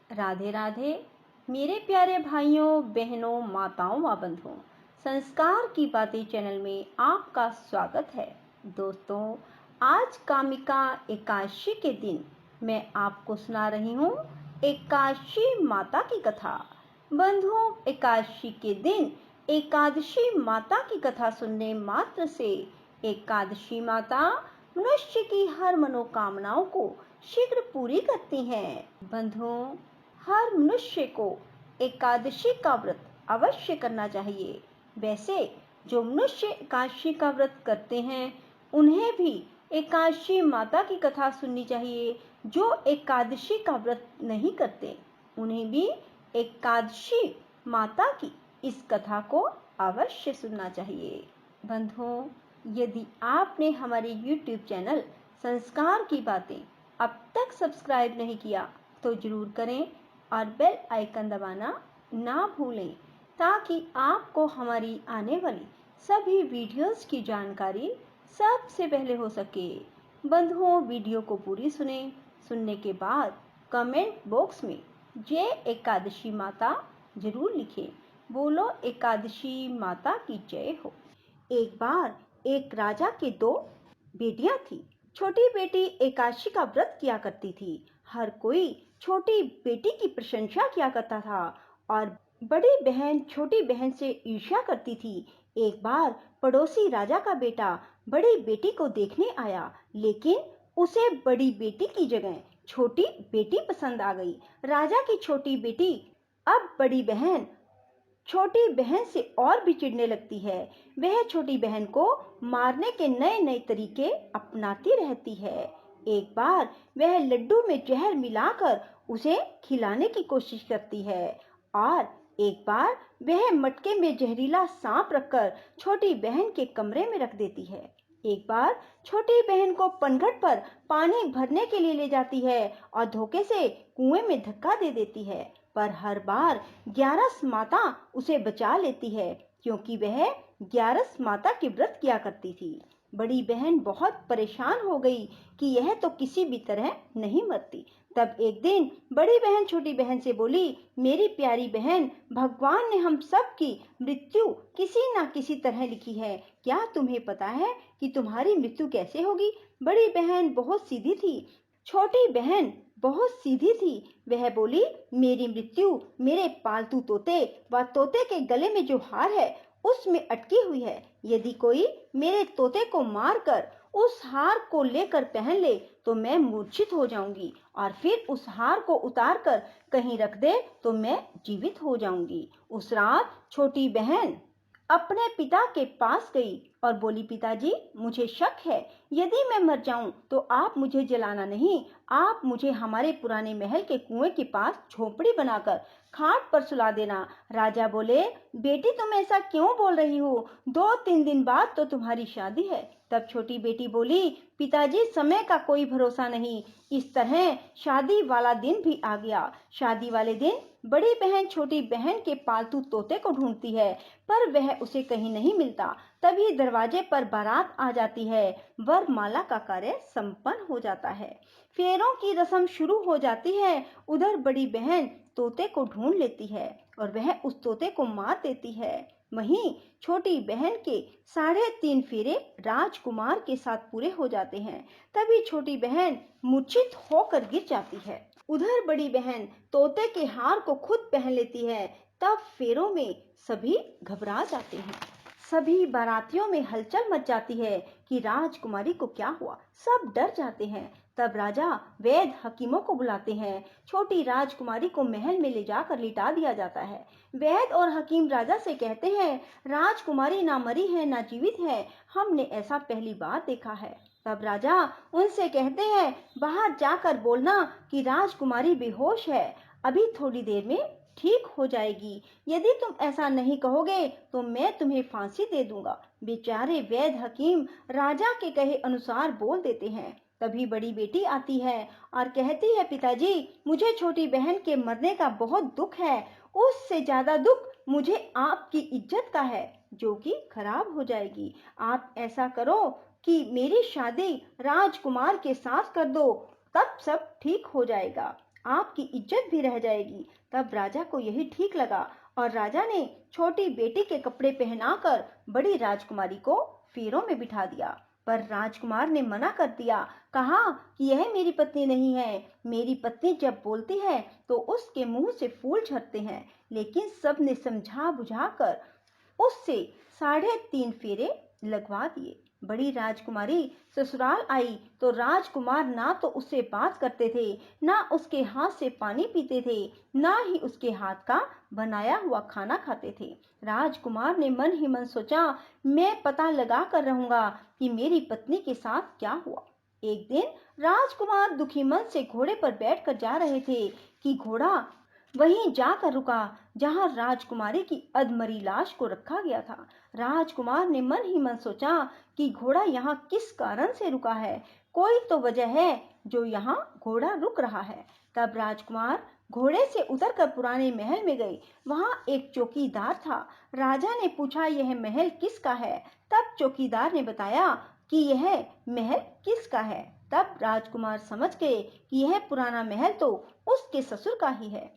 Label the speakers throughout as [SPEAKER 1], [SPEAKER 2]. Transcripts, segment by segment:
[SPEAKER 1] राधे राधे मेरे प्यारे भाइयों बहनों माताओं व बंधुओं, संस्कार की बातें चैनल में आपका स्वागत है। दोस्तों, आज कामिका एकादशी के दिन मैं आपको सुना रही हूँ एकादशी माता की कथा। बंधुओं, एकादशी के दिन एकादशी माता की कथा सुनने मात्र से एकादशी माता मनुष्य की हर मनोकामनाओं को शीघ्र पूरी करती हैं। बंधुओं, हर मनुष्य को एकादशी का व्रत अवश्य करना चाहिए। वैसे जो मनुष्य एकादशी का व्रत करते हैं उन्हें भी एकादशी माता की कथा सुननी चाहिए। जो एकादशी का व्रत नहीं करते उन्हें भी एकादशी माता की इस कथा को अवश्य सुनना चाहिए। बंधुओं, यदि आपने हमारे YouTube चैनल संस्कार की बातें अब तक सब्सक्राइब नहीं किया तो जरूर करें और बेल आइकन दबाना ना भूलें, ताकि आपको हमारी आने वाली सभी वीडियोस की जानकारी सबसे पहले हो सके। बंधुओं, वीडियो को पूरी सुनने के बाद कमेंट बॉक्स में जय एकादशी माता जरूर लिखें। बोलो एकादशी माता की जय हो। एक बार एक राजा के 2 बेटियां थी। छोटी बेटी एकादशी का व्रत किया करती थी। हर कोई छोटी बेटी की प्रशंसा किया करता था और बड़ी बहन छोटी बहन से ईर्ष्या करती थी। एक बार पड़ोसी राजा का बेटा बड़ी बेटी को देखने आया, लेकिन उसे बड़ी बेटी की जगह छोटी बेटी पसंद आ गई। राजा की छोटी बेटी अब बड़ी बहन छोटी बहन से और भी चिढ़ने लगती है। वह छोटी बहन को मारने के नए नए तरीके अपनाती रहती है। एक बार वह लड्डू में जहर मिलाकर उसे खिलाने की कोशिश करती है और एक बार वह मटके में जहरीला सांप रखकर छोटी बहन के कमरे में रख देती है। एक बार छोटी बहन को पनघट पर पानी भरने के लिए ले जाती है और धोखे से कुएं में धक्का दे देती है, पर हर बार ग्यारस माता उसे बचा लेती है, क्योंकि वह ग्यारस माता के व्रत किया करती थी। बड़ी बहन बहुत परेशान हो गई कि यह तो किसी भी तरह नहीं मरती। तब एक दिन बड़ी बहन छोटी बहन से बोली, मेरी प्यारी बहन, भगवान ने हम सब की मृत्यु किसी न किसी तरह लिखी है। क्या तुम्हें पता है कि तुम्हारी मृत्यु कैसे होगी? बड़ी बहन बहुत सीधी थी। छोटी बहन बहुत सीधी थी। वह बोली, मेरी मृत्यु मेरे पालतू तोते व तोते के गले में जो हार है उसमें अटकी हुई है। यदि कोई मेरे तोते को मारकर उस हार को लेकर पहन ले तो मैं मूर्छित हो जाऊंगी, और फिर उस हार को उतार कर कहीं रख दे तो मैं जीवित हो जाऊंगी। उस रात छोटी बहन अपने पिता के पास गई और बोली, पिताजी, मुझे शक है, यदि मैं मर जाऊं तो आप मुझे जलाना नहीं, आप मुझे हमारे पुराने महल के कुएं के पास झोपड़ी बनाकर खाट पर सुला देना। राजा बोले, बेटी, तुम ऐसा क्यों बोल रही हो? 2-3 दिन बाद तो तुम्हारी शादी है। तब छोटी बेटी बोली, पिताजी, समय का कोई भरोसा नहीं। इस तरह शादी वाला दिन भी आ गया। शादी वाले दिन बड़ी बहन छोटी बहन के पालतू तोते को ढूंढती है, पर वह उसे कहीं नहीं मिलता। तभी दरवाजे पर बारात आ जाती है। वरमाला का कार्य संपन्न हो जाता है। फेरों की रस्म शुरू हो जाती है। उधर बड़ी बहन तोते को ढूंढ लेती है और वह उस तोते को मार देती है। वहीं छोटी बहन के 3.5 फेरे राजकुमार के साथ पूरे हो जाते हैं। तभी छोटी बहन मूर्छित होकर गिर जाती है। उधर बड़ी बहन तोते के हार को खुद पहन लेती है। तब फेरों में सभी घबरा जाते हैं। सभी बारातियों में हलचल मच जाती है कि राजकुमारी को क्या हुआ। सब डर जाते हैं। तब राजा वैद्य हकीमों को बुलाते हैं। छोटी राजकुमारी को महल में ले जाकर लिटा दिया जाता है। वैद्य और हकीम राजा से कहते हैं, राजकुमारी ना मरी है ना जीवित है, हमने ऐसा पहली बार देखा है। तब राजा उनसे कहते हैं, बाहर जाकर बोलना कि राजकुमारी बेहोश है, अभी थोड़ी देर में ठीक हो जाएगी। यदि तुम ऐसा नहीं कहोगे तो मैं तुम्हें फांसी दे दूंगा। बेचारे वैद्य हकीम राजा के कहे अनुसार बोल देते हैं। तभी बड़ी बेटी आती है और कहती है, पिताजी, मुझे छोटी बहन के मरने का बहुत दुख है। उससे ज्यादा दुख मुझे आपकी इज्जत का है, जो कि खराब हो जाएगी। आप ऐसा करो कि मेरी शादी राजकुमार के साथ कर दो, तब सब ठीक हो जाएगा। आपकी इज्जत भी रह जाएगी। तब राजा को यही ठीक लगा और राजा ने छोटी बेटी के कपड़े पहनाकर बड़ी राजकुमारी को फेरों में बिठा दिया। पर राजकुमार ने मना कर दिया, कहा कि यह मेरी पत्नी नहीं है। मेरी पत्नी जब बोलती है तो उसके मुंह से फूल झरते हैं। लेकिन सबने समझा बुझाकर उससे 3.5 फेरे लगवा दिए। बड़ी राजकुमारी ससुराल आई तो राजकुमार ना तो उससे बात करते थे, ना उसके हाथ से पानी पीते थे, ना ही उसके हाथ का बनाया हुआ खाना खाते थे। राजकुमार ने मन ही मन सोचा, मैं पता लगा कर रहूंगा कि मेरी पत्नी के साथ क्या हुआ। एक दिन राजकुमार दुखी मन से घोड़े पर बैठकर जा रहे थे कि घोड़ा वहीं जाकर रुका जहां राजकुमारी की अधमरी लाश को रखा गया था। राजकुमार ने मन ही मन सोचा कि घोड़ा यहाँ किस कारण से रुका है, कोई तो वजह है जो यहाँ घोड़ा रुक रहा है। तब राजकुमार घोड़े से उतरकर पुराने महल में गए। वहां एक चौकीदार था। राजा ने पूछा, यह महल किसका है? तब चौकीदार ने बताया कि यह महल किसका है। तब राजकुमार समझ गए कि यह पुराना महल तो उसके ससुर का ही है।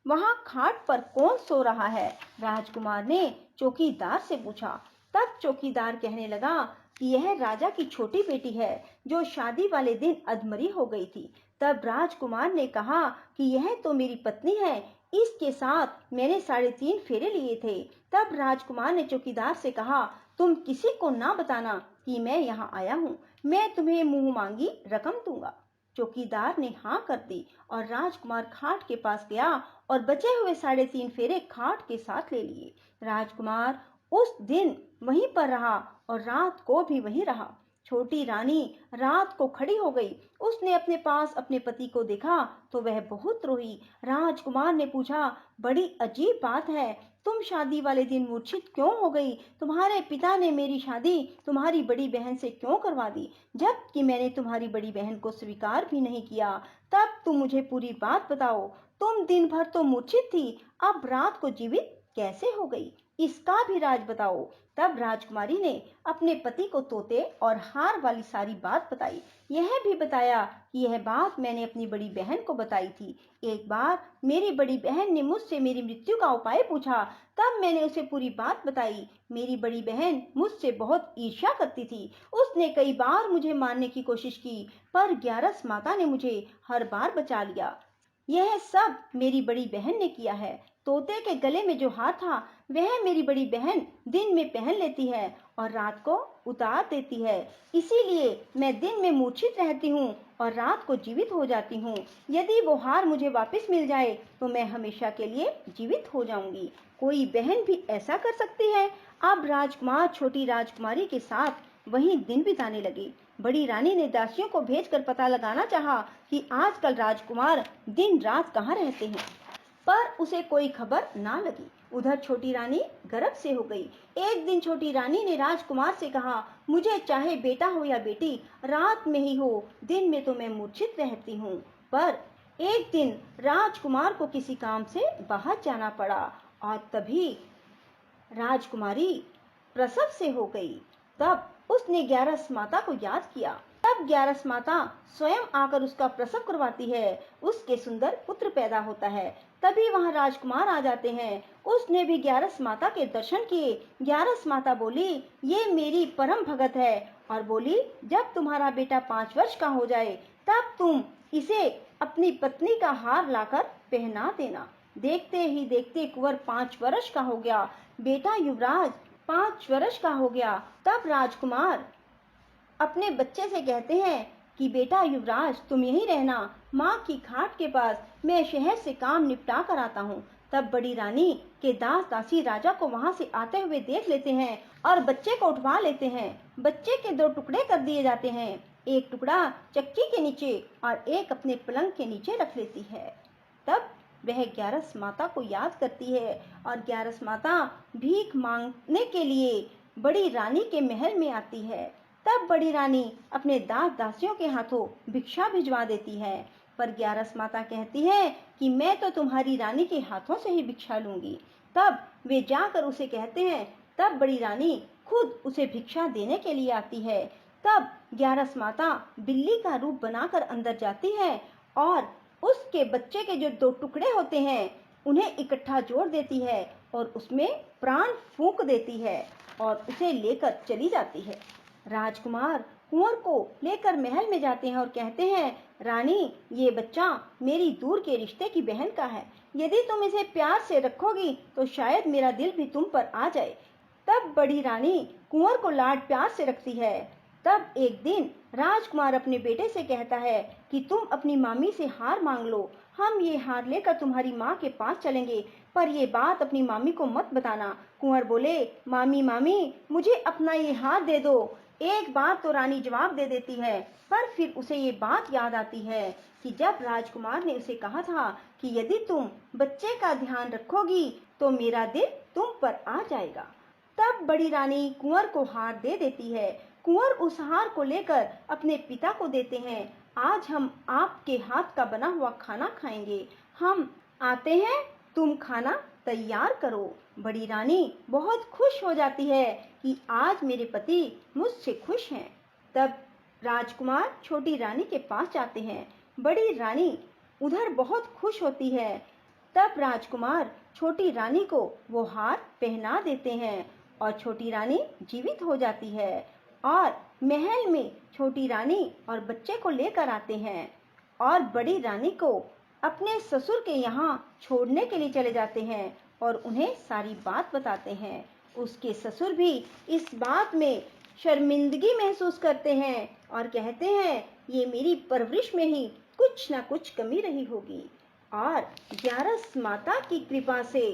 [SPEAKER 1] वहां खाट पर कौन सो रहा है? राजकुमार ने चौकीदार से पूछा। तब चौकीदार कहने लगा कि यह राजा की छोटी बेटी है जो शादी वाले दिन अधमरी हो गई थी। तब राजकुमार ने कहा कि यह तो मेरी पत्नी है, इसके साथ मैंने 3.5 फेरे लिए थे। तब राजकुमार ने चौकीदार से कहा, तुम किसी को ना बताना कि मैं यहाँ आया हूँ, मैं तुम्हें मुंह मांगी रकम दूंगा। चौकीदार ने हाँ कर दी और राजकुमार खाट के पास गया और बचे हुए 3.5 फेरे खाट के साथ ले लिए। राजकुमार उस दिन वहीं पर रहा और रात को भी वहीं रहा। छोटी रानी रात को खड़ी हो गई। उसने अपने पास अपने पति को देखा तो वह बहुत रोई। राजकुमार ने पूछा, बड़ी अजीब बात है, तुम शादी वाले दिन मूर्छित क्यों हो गई? तुम्हारे पिता ने मेरी शादी तुम्हारी बड़ी बहन से क्यों करवा दी, जबकि मैंने तुम्हारी बड़ी बहन को स्वीकार भी नहीं किया। तब तुम मुझे पूरी बात बताओ। तुम दिन भर तो मूर्छित थी, अब रात को जीवित कैसे हो गई? इसका भी राज बताओ। तब राजकुमारी ने अपने पति को तोते और हार वाली सारी बात बताई। यह भी बताया कि यह बात मैंने अपनी बड़ी बहन को बताई थी। एक बार मेरी बड़ी बहन ने मुझसे मेरी मृत्यु का उपाय पूछा, तब मैंने उसे पूरी बात बताई। मेरी बड़ी बहन मुझसे बहुत ईर्ष्या करती थी। उसने कई बार मुझे मारने की कोशिश की, पर ग्यारस माता ने मुझे हर बार बचा लिया। यह सब मेरी बड़ी बहन ने किया है। तोते के गले में जो हार था वह मेरी बड़ी बहन दिन में पहन लेती है और रात को उतार देती है। इसीलिए मैं दिन में मूर्छित रहती हूँ और रात को जीवित हो जाती हूँ। यदि वो हार मुझे वापस मिल जाए तो मैं हमेशा के लिए जीवित हो जाऊंगी। कोई बहन भी ऐसा कर सकती है? अब राजकुमार छोटी राजकुमारी के साथ वहीं दिन बिताने लगे। बड़ी रानी ने दासियों को भेजकर पता लगाना चाहा कि आजकल राजकुमार दिन रात कहाँ रहते हैं, पर उसे कोई खबर ना लगी। उधर छोटी रानी गर्भ से हो गई। एक दिन छोटी रानी ने राजकुमार से कहा, मुझे चाहे बेटा हो या बेटी, रात में ही हो, दिन में तो मैं मूर्छित रहती हूँ। पर एक दिन राजकुमार को किसी काम से बाहर जाना पड़ा और तभी राजकुमारी प्रसव से हो गई। तब उसने ग्यारस माता को याद किया। तब ग्यारस माता स्वयं आकर उसका प्रसव करवाती है। उसके सुंदर पुत्र पैदा होता है। तभी वहां राजकुमार आ जाते हैं। उसने भी ग्यारस माता के दर्शन किए। ग्यारस माता बोली, ये मेरी परम भगत है, और बोली, जब तुम्हारा बेटा 5 वर्ष का हो जाए तब तुम इसे अपनी पत्नी का हार लाकर पहना देना। देखते ही देखते कुंवर 5 वर्ष का हो गया। बेटा युवराज 5 वर्ष का हो गया। तब राजकुमार अपने बच्चे से कहते हैं कि बेटा युवराज, तुम यहीं रहना, माँ की खाट के पास, मैं शहर से काम निपटा कर आता हूँ। तब बड़ी रानी के दास दासी राजा को वहां से आते हुए देख लेते हैं और बच्चे को उठवा लेते हैं। बच्चे के 2 टुकड़े कर दिए जाते हैं, एक टुकड़ा चक्की के नीचे और एक अपने पलंग के नीचे रख लेती है। तब वह ग्यारस माता को याद करती है और ग्यारस माता भीख मांगने के लिए बड़ी रानी के महल में आती है। तब बड़ी रानी अपने दास दासियों के हाथों भिक्षा भिजवा देती है, पर ग्यारस माता कहती है कि मैं तो तुम्हारी रानी के हाथों से ही भिक्षा लूंगी। तब वे जाकर उसे कहते हैं। तब बड़ी रानी खुद उसे भिक्षा देने के लिए आती है। तब ग्यारस माता बिल्ली का रूप बनाकर अंदर जाती है और उसके बच्चे के जो 2 टुकड़े होते हैं उन्हें इकट्ठा जोड़ देती है और उसमें प्राण फूंक देती है और उसे लेकर चली जाती है। राजकुमार कुंवर को लेकर महल में जाते हैं और कहते हैं, रानी, ये बच्चा मेरी दूर के रिश्ते की बहन का है। यदि तुम इसे प्यार से रखोगी तो शायद मेरा दिल भी तुम पर आ जाए। तब बड़ी रानी कुंवर को लाड प्यार से रखती है। तब एक दिन राजकुमार अपने बेटे से कहता है कि तुम अपनी मामी से हार मांग लो, हम ये हार लेकर तुम्हारी माँ के पास चलेंगे, पर ये बात अपनी मामी को मत बताना। कुंवर बोले, मामी मामी, मुझे अपना ये हार दे दो। एक बार तो रानी जवाब दे देती है, पर फिर उसे ये बात याद आती है कि जब राजकुमार ने उसे कहा था कि यदि तुम बच्चे का ध्यान रखोगी तो मेरा दिल तुम पर आ जाएगा। तब बड़ी रानी कुंवर को हार दे देती है। कुंवर उस हार को लेकर अपने पिता को देते हैं। आज हम आपके हाथ का बना हुआ खाना खाएंगे, हम आते हैं, तुम खाना तैयार करो। बड़ी रानी बहुत खुश हो जाती है कि आज मेरे पति मुझसे खुश हैं। तब राजकुमार छोटी रानी के पास जाते हैं। बड़ी रानी उधर बहुत खुश होती है। तब राजकुमार छोटी रानी को वो हार पहना देते हैं और छोटी रानी जीवित हो जाती है और महल में छोटी रानी और बच्चे को लेकर आते हैं और बड़ी रानी को अपने ससुर के यहाँ छोड़ने के लिए चले जाते हैं और उन्हें सारी बात बताते हैं। उसके ससुर भी इस बात में शर्मिंदगी महसूस करते हैं और कहते हैं, ये मेरी परवरिश में ही कुछ ना कुछ कमी रही होगी। और ग्यारस माता की कृपा से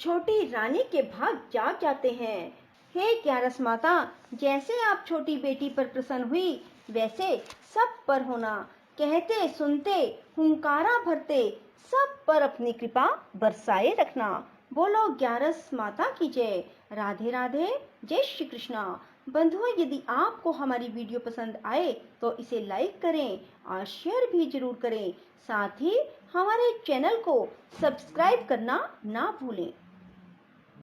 [SPEAKER 1] छोटी रानी के भाग जाग जाते हैं। हे ग्यारस माता, जैसे आप छोटी बेटी पर प्रसन्न हुई वैसे सब पर होना। कहते सुनते हुंकारा भरते सब पर अपनी कृपा बरसाए रखना। बोलो ग्यारस माता की जय। राधे राधे, जय श्री कृष्णा। बंधुओं, यदि आपको हमारी वीडियो पसंद आए तो इसे लाइक करें और शेयर भी जरूर करें। साथ ही हमारे चैनल को सब्सक्राइब करना ना भूलें।